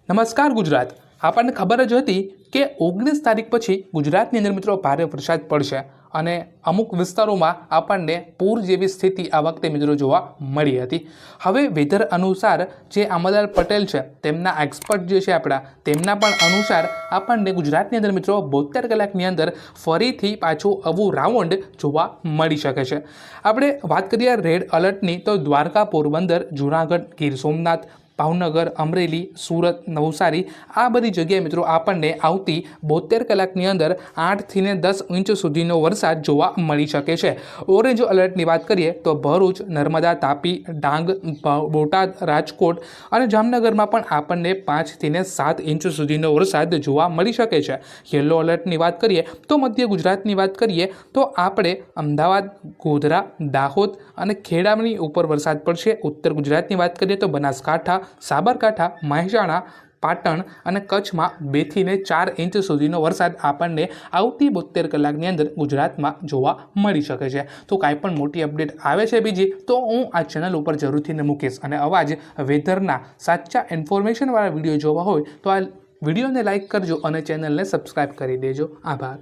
નમસ્કાર ગુજરાત। આપણને ખબર જ હતી કે 19 તારીખ પછી ગુજરાતની અંદર મિત્રો ભારે વરસાદ પડશે અને અમુક વિસ્તારોમાં આપણને પૂર જેવી સ્થિતિ આ વખતે મિત્રો જોવા મળી હતી। હવે વેધર અનુસાર જે અમરલાલ પટેલ છે તેમના એક્સપર્ટ જે છે આપણા તેમના પણ અનુસાર આપણને ગુજરાતની અંદર મિત્રો 72 કલાકની અંદર ફરીથી પાછું આવું રાઉન્ડ જોવા મળી શકે છે। આપણે વાત કરીએ રેડ એલર્ટની તો દ્વારકા, પોરબંદર, જૂનાગઢ, ગીર સોમનાથ, ભાવનગર, અમરેલી, સુરત, નવસારી આ બધી જગ્યાએ મિત્રો આપણને આવતી 72 કલાકની અંદર 8 થી 10 ઇંચ સુધીનો વરસાદ જોવા મળી શકે છે। ઓરેન્જ એલર્ટની વાત કરીએ તો ભરૂચ, નર્મદા, તાપી, ડાંગ, બોટાદ, રાજકોટ અને જામનગરમાં પણ આપણને 5 થી 7 ઇંચ સુધીનો વરસાદ જોવા મળી શકે છે। યલો એલર્ટની વાત કરીએ તો મધ્ય ગુજરાતની વાત કરીએ તો આપણે અમદાવાદ, ગોધરા, દાહોદ અને ખેડાની ઉપર વરસાદ પડશે। ઉત્તર ગુજરાતની વાત કરીએ તો બનાસકાંઠા, સાબરકાંઠા, મહેસાણા, પાટણ અને કચ્છમાં 2 થી 4 ઇંચ સુધીનો વરસાદ આપણને આવતી 72 કલાકની અંદર ગુજરાતમાં જોવા મળી શકે છે। તો કાંઈ પણ મોટી અપડેટ આવે છે બીજી તો હું આ ચેનલ ઉપર જરૂરથી મૂકીશ અને આવા જ વેધરના સાચા ઇન્ફોર્મેશનવાળા વિડીયો જોવા હોય તો આ વિડીયોને લાઇક કરજો અને ચેનલને સબસ્ક્રાઈબ કરી દેજો। આભાર।